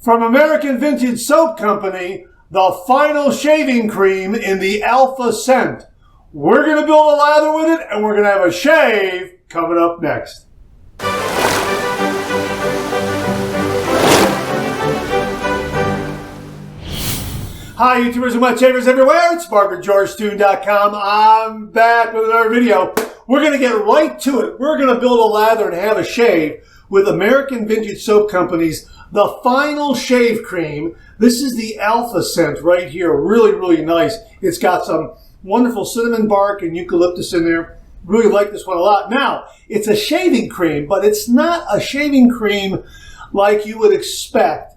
From American Vintage Soap Company, the final shaving cream in the Alpha scent. We're going to build a lather with it, and we're going to have a shave coming up next. Hi, YouTubers and wet shavers everywhere. It's BarberGeorgeTune.com. I'm back with another video. We're going to get right to it. We're going to build a lather and have a shave with American Vintage Soap Company's The Final Shave Cream. This is the Alpha scent right here. Really, really nice. It's got some wonderful cinnamon bark and eucalyptus in there. Really like this one a lot. Now, it's a shaving cream, but it's not a shaving cream like you would expect.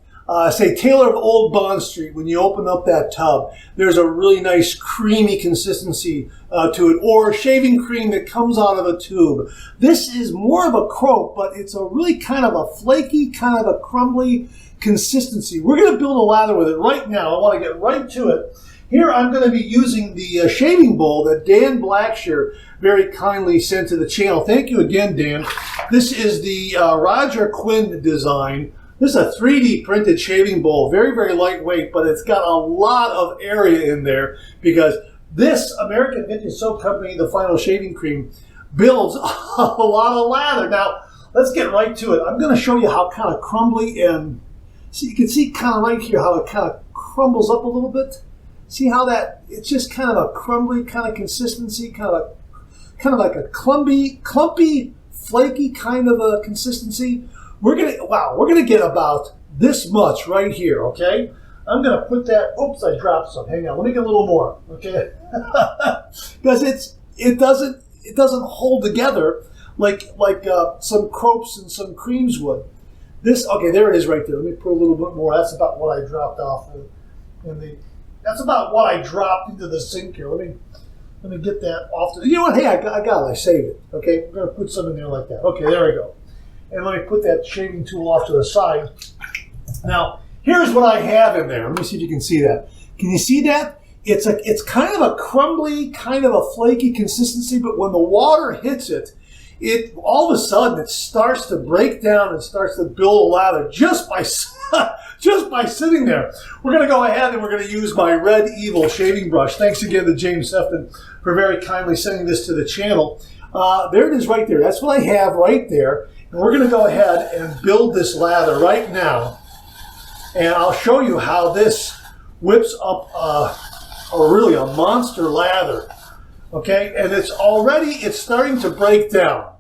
Say Taylor of Old Bond Street, when you open up that tub, there's a really nice creamy consistency to it, or a shaving cream that comes out of a tube. This is more of a crope, but it's a really kind of a flaky, kind of a crumbly consistency. We're going to build a lather with it right now. I want to get right to it. Here I'm going to be using the shaving bowl that Dan Blackshear very kindly sent to the channel. Thank you again, Dan. This is the Roger Quinn design. This is a 3D printed shaving bowl, very, very lightweight, but it's got a lot of area in there because this American Vintage Soap Company, The Final Shaving Cream, builds a lot of lather. Now, let's get right to it. I'm going to show you how kind of crumbly and, so you can see kind of right here how it kind of crumbles up a little bit. See how that, it's just kind of a crumbly kind of consistency, kind of like a clumpy, flaky kind of a consistency. We're gonna get about this much right here, okay? I'm gonna put that, oops, I dropped some. Hang on, let me get a little more, okay? Because it doesn't hold together like some cropes and some creams would. This, okay, there it is right there. Let me put a little bit more. That's about what I dropped off that's about what I dropped into the sink here. Let me get that off. You know what? Hey, I got it. I saved it. Okay, we're gonna put some in there like that. Okay, there we go. And let me put that shaving tool off to the side. Now, here's what I have in there. Let me see if you can see that. Can you see that? It's kind of a crumbly, kind of a flaky consistency, but when the water hits it, all of a sudden it starts to break down and starts to build a lather just by sitting there. We're going to go ahead and we're going to use my Red Evil shaving brush. Thanks again to James Sefton for very kindly sending this to the channel. There it is right there. That's what I have right there. And we're going to go ahead and build this lather right now. And I'll show you how this whips up really a monster lather. Okay, and it's starting to break down.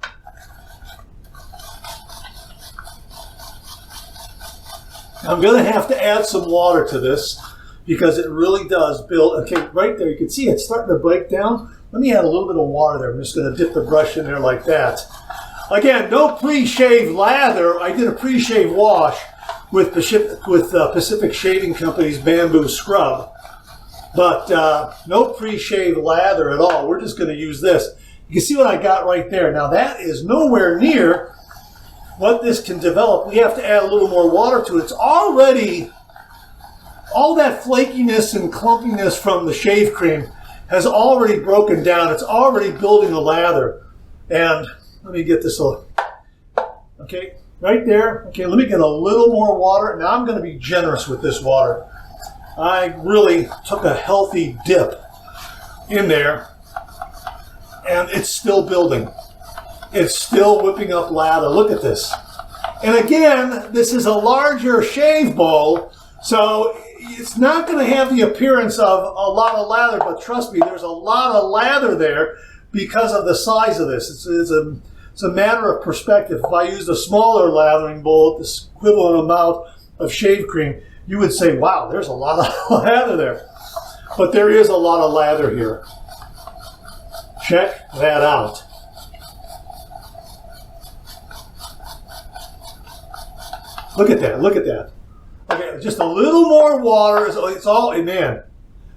I'm going to have to add some water to this because it really does build. Okay, right there, you can see it's starting to break down. Let me add a little bit of water there. I'm just going to dip the brush in there like that. Again, no pre-shave lather. I did a pre-shave wash with Pacific Shaving Company's Bamboo Scrub. But no pre-shave lather at all. We're just going to use this. You can see what I got right there. Now that is nowhere near what this can develop. We have to add a little more water to it. It's already, all that flakiness and clumpiness from the shave cream has already broken down. It's already building a lather. And let me get this okay, right there. Okay, let me get a little more water. Now I'm going to be generous with this water. I really took a healthy dip in there, and it's still building. It's still whipping up lather. Look at this. And again, this is a larger shave bowl, so it's not going to have the appearance of a lot of lather, but trust me, there's a lot of lather there because of the size of this. It's a matter of perspective. If I used a smaller lathering bowl with the equivalent amount of shave cream, you would say, wow, there's a lot of lather there. But there is a lot of lather here. Check that out. Look at that, look at that. Okay, just a little more water. It's all, man,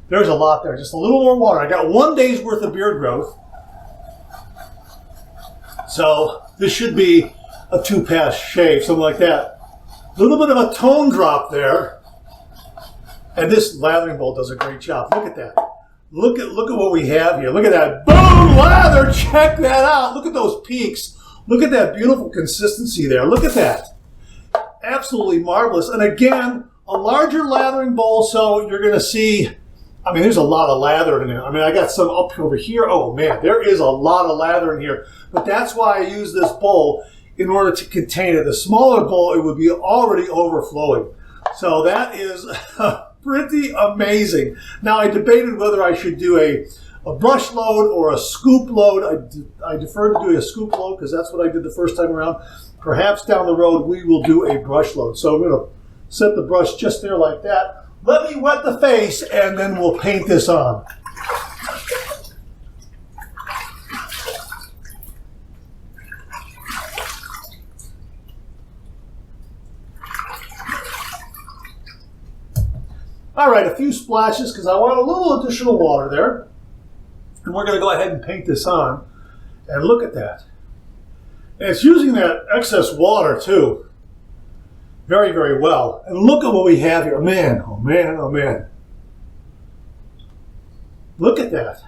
there's a lot there. Just a little more water. I got 1 day's worth of beard growth. So this should be a 2-pass shave, something like that. A little bit of a tone drop there. And this lathering bowl does a great job. Look at that. Look at what we have here. Look at that. Boom! Lather! Check that out. Look at those peaks. Look at that beautiful consistency there. Look at that. absolutely marvelous. And again, a larger lathering bowl, so you're going to see, I mean, there's a lot of lather in there. I mean, I got some up over here. Oh man, there is a lot of lather in here. But that's why I use this bowl in order to contain it. A smaller bowl, it would be already overflowing. So that is pretty amazing. Now, I debated whether I should do a brush load or a scoop load. I defer to doing a scoop load because that's what I did the first time around. Perhaps down the road we will do a brush load. So I'm going to set the brush just there like that. Let me wet the face and then we'll paint this on. All right, a few splashes because I want a little additional water there. And we're going to go ahead and paint this on. And look at that. And it's using that excess water too very, very well. And look at what we have here. Man, oh man, oh man. Look at that.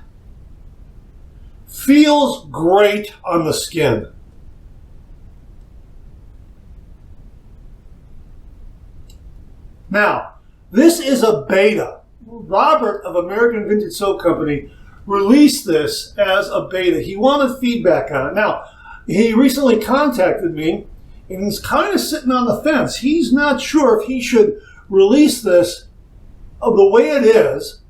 Feels great on the skin. Now, this is a beta. Robert of American Vintage Soap Company released this as a beta. He wanted feedback on it. Now, he recently contacted me, and he's kind of sitting on the fence. He's not sure if he should release this of the way it is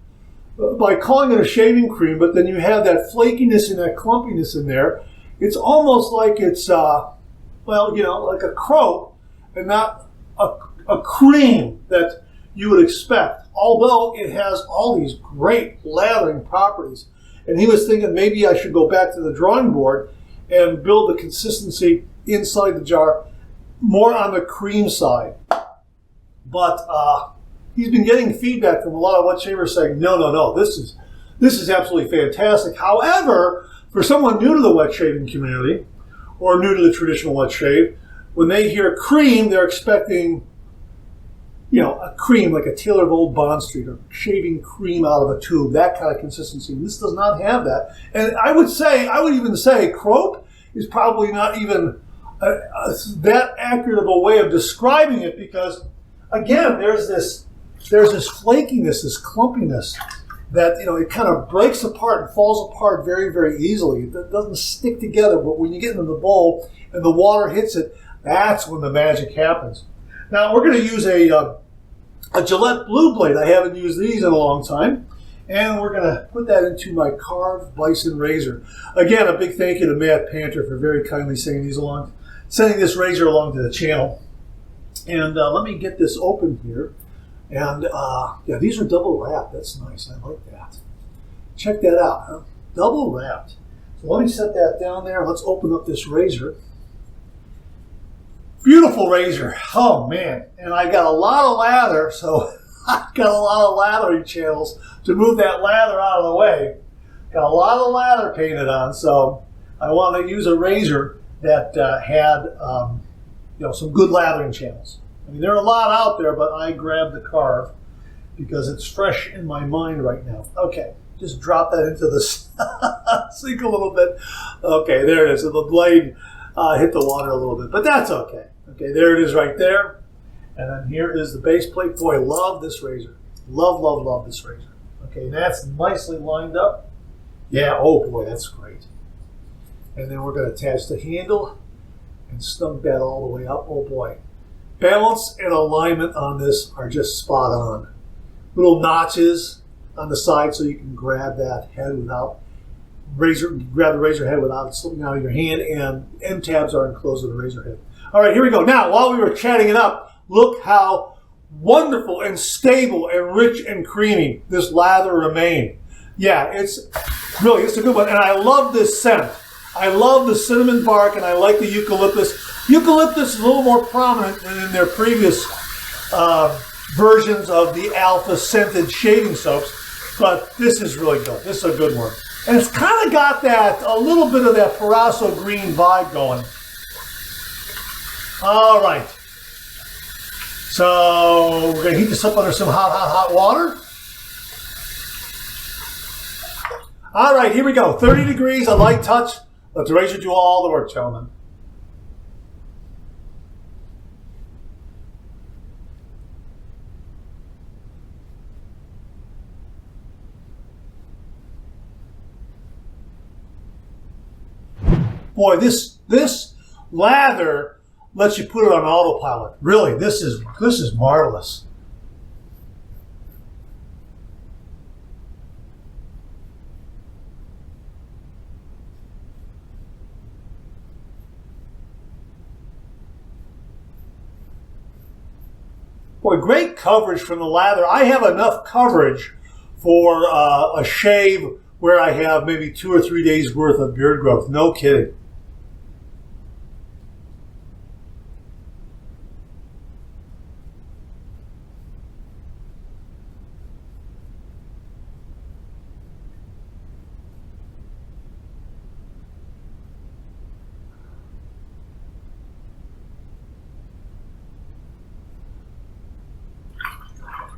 by calling it a shaving cream, but then you have that flakiness and that clumpiness in there. It's almost like it's, well, you know, like a crope and not a cream that you would expect, although it has all these great lathering properties. And he was thinking maybe I should go back to the drawing board and build the consistency inside the jar more on the cream side. But he's been getting feedback from a lot of wet shavers saying, no, this is absolutely fantastic. However, for someone new to the wet shaving community or new to the traditional wet shave, when they hear cream, they're expecting, you know, a cream like a Taylor of Old Bond Street or shaving cream out of a tube, that kind of consistency. And this does not have that. And I would even say crope is probably not even that accurate of a way of describing it because, again, there's this flakiness, this clumpiness that, you know, it kind of breaks apart and falls apart very, very easily. It doesn't stick together, but when you get into the bowl and the water hits it, that's when the magic happens. Now, we're going to use a Gillette Blue Blade. I haven't used these in a long time. And we're going to put that into my carved bison razor. Again, a big thank you to Matt Panter for very kindly sending this razor along to the channel. And let me get this open here. And yeah, these are double wrapped. That's nice. I like that. Check that out. Huh? Double wrapped. So let me set that down there. Let's open up this razor. Beautiful razor. Oh man. And I got a lot of lather, so I've got a lot of lathering channels to move that lather out of the way. Got a lot of lather painted on, so I want to use a razor that had you know, some good lathering channels. I mean, there are a lot out there, but I grabbed the carve because it's fresh in my mind right now. Okay, just drop that into the sink a little bit. Okay, there it is. So the blade hit the water a little bit, but that's okay. Okay, there it is right there. And then here is the base plate. Boy, love this razor. Love, love, love this razor. Okay, that's nicely lined up. Yeah, oh boy, that's great. And then we're going to attach the handle and snug that all the way up. Oh boy. Balance and alignment on this are just spot on. Little notches on the side so you can grab that head without grab the razor head without it slipping out of your hand, and end tabs are enclosed with the razor head. All right, here we go. Now, while we were chatting it up, look how wonderful and stable and rich and creamy this lather remained. Yeah, it's a good one. And I love this scent. I love the cinnamon bark, and I like the eucalyptus. Eucalyptus is a little more prominent than in their previous versions of the alpha scented shaving soaps, but this is really good. This is a good one. And it's kind of got a little bit of that Parasso green vibe going. All right. So we're going to heat this up under some hot water. All right, here we go. 30 degrees, a light touch. Let the razor do all the work, gentlemen. Boy, this lather lets you put it on autopilot. Really, this is marvelous. Boy, great coverage from the lather. I have enough coverage for a shave where I have maybe 2 or 3 days worth of beard growth. No kidding.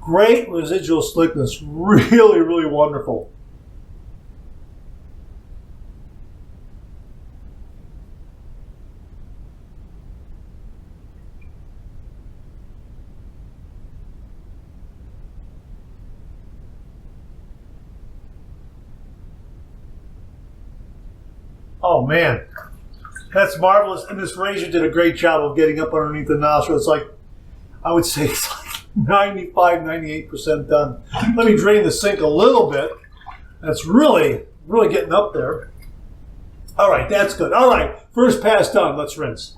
Great residual slickness. Really, really wonderful. Oh man, that's marvelous. And this razor did a great job of getting up underneath the nostril. It's like, I would say it's like 95, 98% done. Let me drain the sink a little bit. That's really, really getting up there. All right, that's good. All right, first pass done. Let's rinse.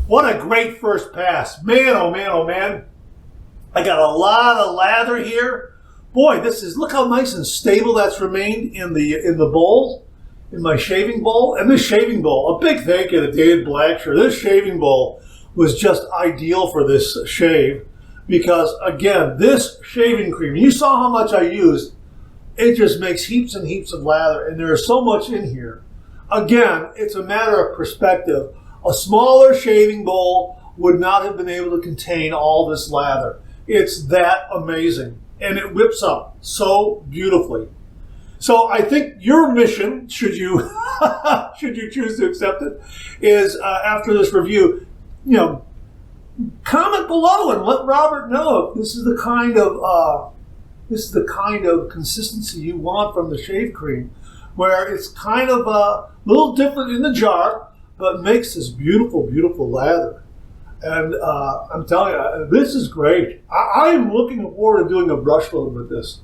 What a great first pass. Man, oh man, oh man. I got a lot of lather here. Boy, this is, look how nice and stable that's remained in the bowl, in my shaving bowl. And this shaving bowl, a big thank you to David Blacksher. This shaving bowl was just ideal for this shave because, again, this shaving cream, you saw how much I used. It just makes heaps and heaps of lather, and there is so much in here. Again, it's a matter of perspective. A smaller shaving bowl would not have been able to contain all this lather. It's that amazing. And it whips up so beautifully. So I think your mission, should you choose to accept it, is after this review, comment below and let Robert know if this is the kind of consistency you want from the shave cream, where it's kind of a little different in the jar, but makes this beautiful, beautiful lather. And I'm telling you, this is great. I'm looking forward to doing a brush load with this.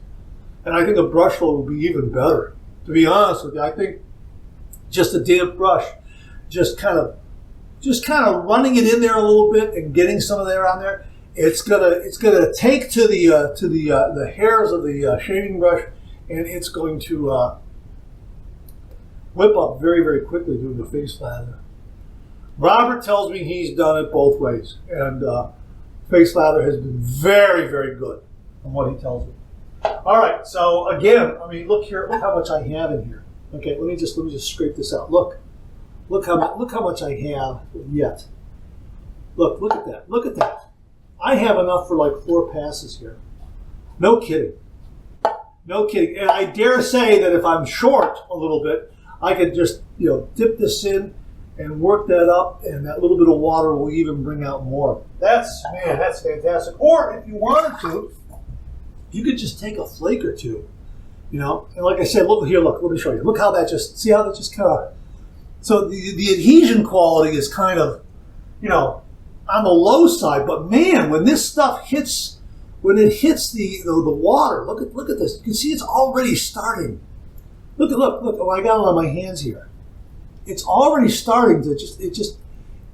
And I think a brush load will be even better. To be honest with you, I think just a damp brush, just kind of running it in there a little bit and getting some of there on there, it's gonna take to the hairs of the shaving brush, and it's going to whip up very, very quickly doing the face lather. Robert tells me he's done it both ways, and face lather has been very, very good from what he tells me. All right, so again, I mean, look here, look how much I have in here. Okay, let me just scrape this out. Look how much I have yet. Look at that. Look at that. I have enough for like 4 passes here. No kidding. No kidding. And I dare say that if I'm short a little bit, I could just dip this in and work that up, and that little bit of water will even bring out more. That's fantastic. Or if you wanted to, you could just take a flake or two, And like I said, look here, let me show you. Look how that see how that just kind of, so the adhesion quality is kind of, on the low side. But man, when this stuff hits, when it hits the water, look at this. You can see it's already starting. Look. Oh, I got it on my hands here. It's already starting to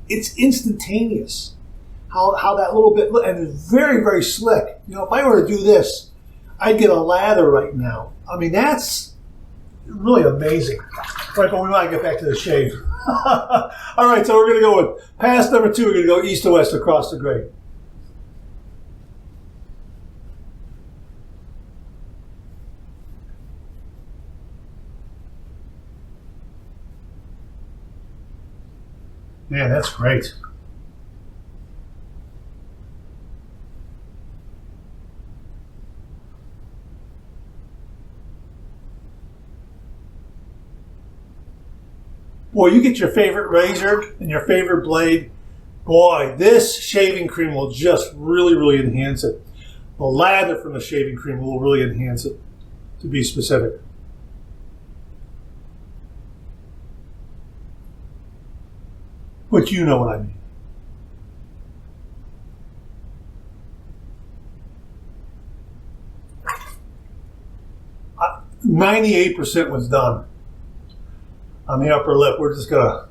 it's instantaneous. How that little bit, and it's very, very slick. If I were to do this, I'd get a lather right now. I mean, that's really amazing. Right, but we might get back to the shave. All right, so we're going to go with pass number 2. We're going to go east to west across the grade. Man, that's great. Boy, you get your favorite razor and your favorite blade. Boy, this shaving cream will just really, really enhance it. The lather from the shaving cream will really enhance it, to be specific. But you know what I mean. 98% was done on the upper lip. We're just gonna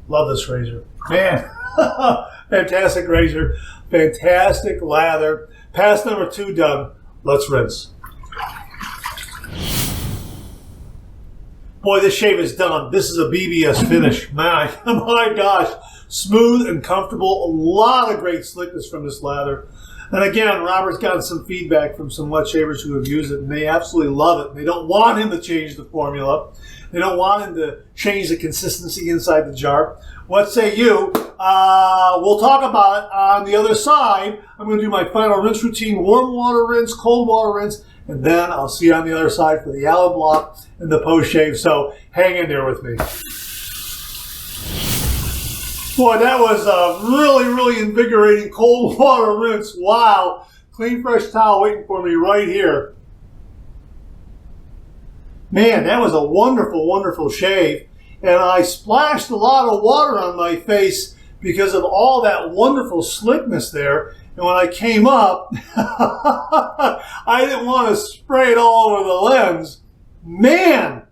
love this razor, man. Fantastic razor, fantastic lather. Pass number 2 done. Let's rinse. Boy, this shave is done. This is a BBS finish. My gosh. Smooth and comfortable. A lot of great slickness from this lather. And again, Robert's gotten some feedback from some wet shavers who have used it, and they absolutely love it. They don't want him to change the formula. They don't want him to change the consistency inside the jar. What say you? We'll talk about it on the other side. I'm going to do my final rinse routine, warm water rinse, cold water rinse, and then I'll see you on the other side for the alum block and the post-shave. So hang in there with me. Boy, that was a really, really invigorating cold water rinse. Wow. Clean, fresh towel waiting for me right here. Man, that was a wonderful, wonderful shave. And I splashed a lot of water on my face because of all that wonderful slickness there. And when I came up, I didn't want to spray it all over the lens. Man,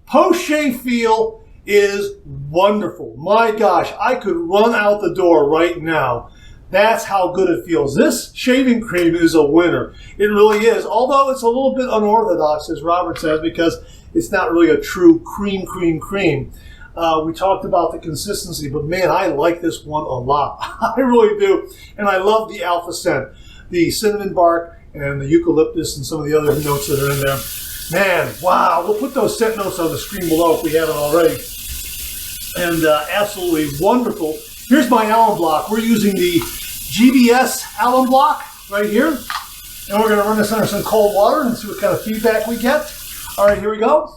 post-shave feel is wonderful. My gosh, I could run out the door right now. That's how good it feels. This shaving cream is a winner. It really is. Although it's a little bit unorthodox, as Robert says, because it's not really a true cream. We talked about the consistency, but man, I like this one a lot. I really do. And I love the alpha scent. The cinnamon bark and the eucalyptus and some of the other notes that are in there. Man, wow. We'll put those scent notes on the screen below if we haven't already. And absolutely wonderful. Here's my alum block. We're using the GBS alum block right here. And we're going to run this under some cold water and see what kind of feedback we get. All right, here we go.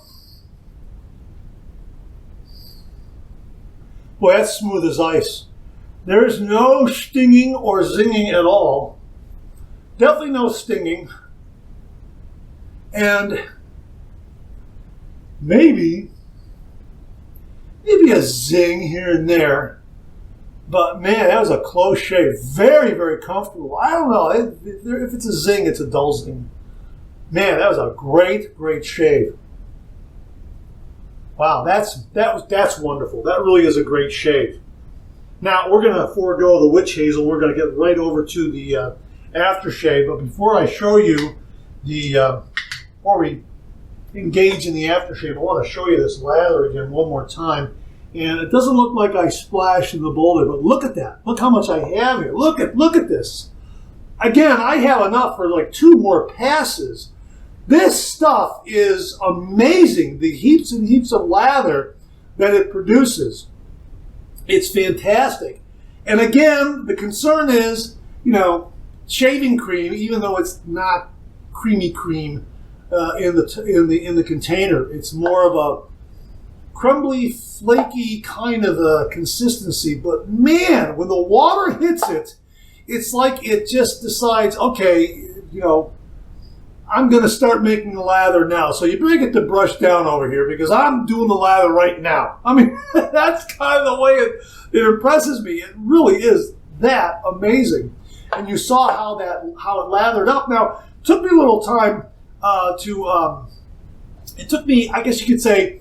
Boy, that's smooth as ice. There's no stinging or zinging at all. Definitely no stinging. And maybe a zing here and there. But man, that was a close shave. Very, very comfortable. I don't know. If it's a zing, it's a dull zing. Man, that was a great, great shave. Wow, that's wonderful. That really is a great shave. Now, we're going to forego the witch hazel. We're going to get right over to the aftershave. But before I show you before we engage in the aftershave, I want to show you this lather again one more time. And it doesn't look like I splashed in the boulder, but look at that. Look how much I have here. Look at this. Again, I have enough for like 2 more passes. This stuff is amazing, the heaps and heaps of lather that it produces. It's fantastic. And again, the concern is, shaving cream, even though it's not creamy cream in the container, it's more of a crumbly, flaky kind of a consistency. But man, when the water hits it, it's like it just decides, okay, I'm going to start making the lather now. So you better get the brush down over here because I'm doing the lather right now. I mean, that's kind of the way it impresses me. It really is that amazing. And you saw how it lathered up. Now, it took me a little time it took me, I guess you could say,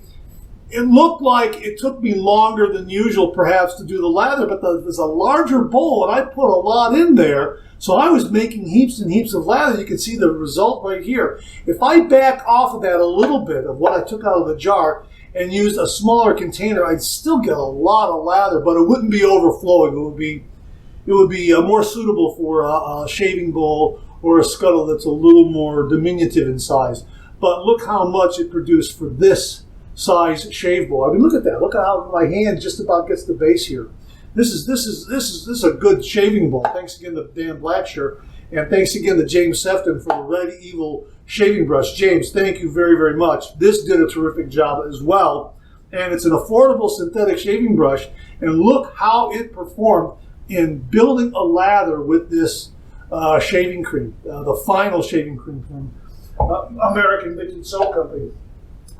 it looked like it took me longer than usual perhaps to do the lather, but there's a larger bowl and I put a lot in there. So I was making heaps and heaps of lather. You can see the result right here. If I back off of that a little bit of what I took out of the jar and used a smaller container, I'd still get a lot of lather, but it wouldn't be overflowing. It would be more suitable for a shaving bowl or a scuttle that's a little more diminutive in size. But look how much it produced for this size shave bowl. I mean, look at that. Look at how my hand just about gets the base here. This is a good shaving bowl. Thanks again to Dan Blacksher, and thanks again to James Sefton for the Red Evil shaving brush. James, thank you very, very much. This did a terrific job as well, and it's an affordable synthetic shaving brush. And look how it performed in building a lather with this shaving cream, the final shaving cream from American Vintage Soap Company.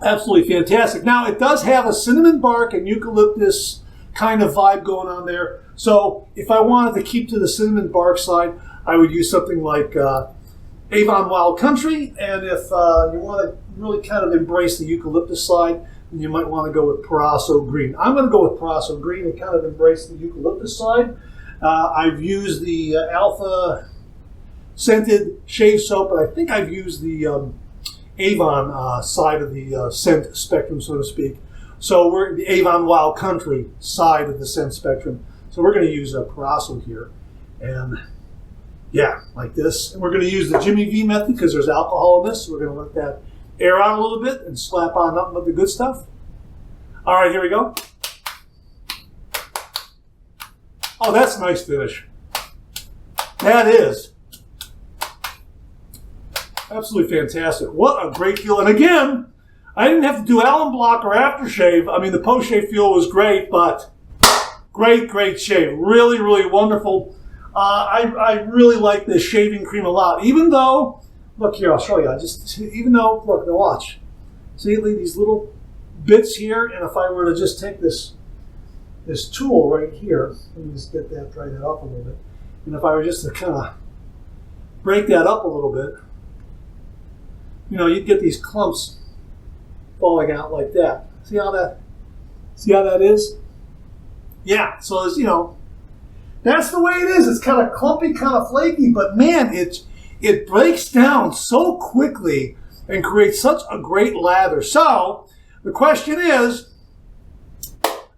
Absolutely fantastic. Now, it does have a cinnamon bark and eucalyptus kind of vibe going on there. So if I wanted to keep to the cinnamon bark side, I would use something like Avon Wild Country. And if you want to really kind of embrace the eucalyptus side, then you might want to go with Parasso Green. I'm going to go with Parasso Green and kind of embrace the eucalyptus side. I've used the Alpha scented shave soap, but I think I've used the Avon side of the scent spectrum, so to speak. So we're the Avon Wild Country side of the scent spectrum. So we're going to use a Parasso here. And yeah, like this. And we're going to use the Jimmy V method because there's alcohol in this. So we're going to let that air out a little bit and slap on nothing but the good stuff. All right, here we go. Oh, that's a nice finish. That is absolutely fantastic. What a great feel. And again, I didn't have to do alum block or aftershave. I mean, the post-shave feel was great, but great shave. Really, really wonderful. I really like this shaving cream a lot. Even though, look here, I'll show you. Even though, look, now watch. See these little bits here? And if I were to just take this tool right here, let me just get that, dry that up a little bit. And if I were just to kind of break that up a little bit, you know, you'd get these clumps falling out like that. See how that is? Yeah, so it's, you know, that's the way it is. It's kind of clumpy, kind of flaky, but man, it breaks down so quickly and creates such a great lather. So the question is,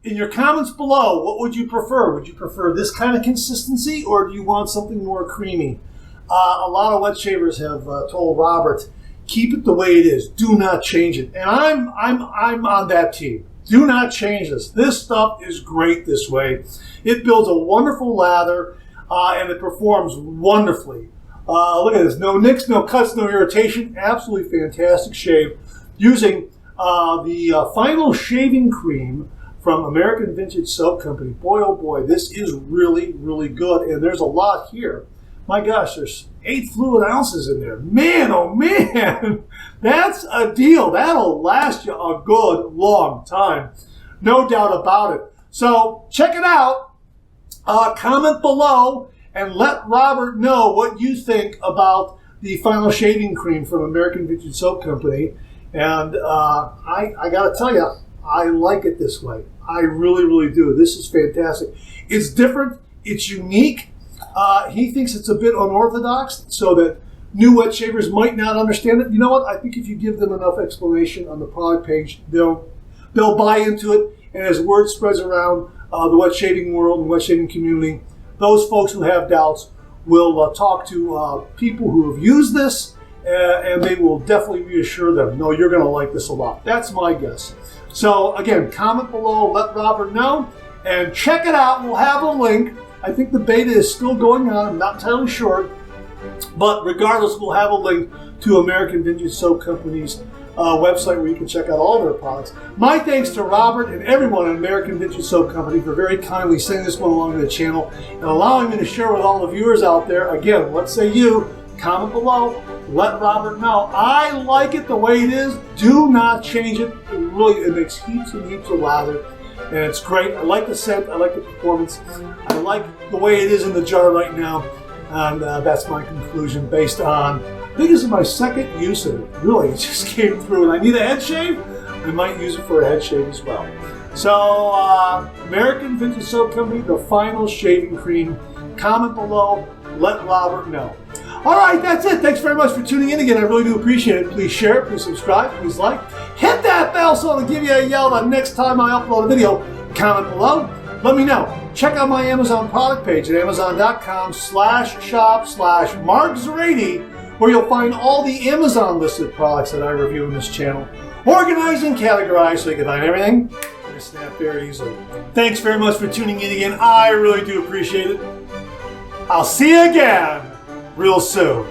in your comments below, what would you prefer? Would you prefer this kind of consistency, or do you want something more creamy? A lot of wet shavers have told Robert, keep it the way it is. Do not change it. And I'm on that team. Do not change this. This stuff is great this way. It builds a wonderful lather, and it performs wonderfully. Look at this. No nicks, no cuts, no irritation. Absolutely fantastic shave. Using the final shaving cream from American Vintage Soap Company. Boy, oh boy, this is really, really good. And there's a lot here. My gosh, there's 8 fluid ounces in there. Man, oh man, that's a deal. That'll last you a good long time. No doubt about it. So check it out. Comment below and let Robert know what you think about the final shaving cream from American Vintage Soap Company. And I got to tell you, I like it this way. I really, really do. This is fantastic. It's different. It's unique. He thinks it's a bit unorthodox, so that new wet shavers might not understand it. You know what? I think if you give them enough explanation on the product page, they'll buy into it. And as word spreads around the wet shaving world and wet shaving community, those folks who have doubts will talk to people who have used this, and they will definitely reassure them, no, you're going to like this a lot. That's my guess. So again, comment below, let Robert know, and check it out. We'll have a link. I think the beta is still going on. I'm not entirely sure. But regardless, we'll have a link to American Vintage Soap Company's website where you can check out all their products. My thanks to Robert and everyone at American Vintage Soap Company for very kindly sending this one along to the channel and allowing me to share with all the viewers out there. Again, what say you? Comment below. Let Robert know. I like it the way it is. Do not change it. It makes heaps and heaps of lather. And it's great. I like the scent. I like the performance. I like the way it is in the jar right now. And that's my conclusion based on, I think this is my second use of it. Really, it just came through. And I need a head shave. I might use it for a head shave as well. So, American Vintage Soap Company, the final shaving cream. Comment below. Let Robert know. All right, that's it. Thanks very much for tuning in again. I really do appreciate it. Please share it. Please subscribe. Please like. Hit that bell so I'll give you a yell the next time I upload a video. Comment below. Let me know. Check out my Amazon product page at amazon.com/shop/MarkZerady, where you'll find all the Amazon listed products that I review in this channel. Organized and categorized so you can find everything in a snap very easily. Thanks very much for tuning in again. I really do appreciate it. I'll see you again real soon.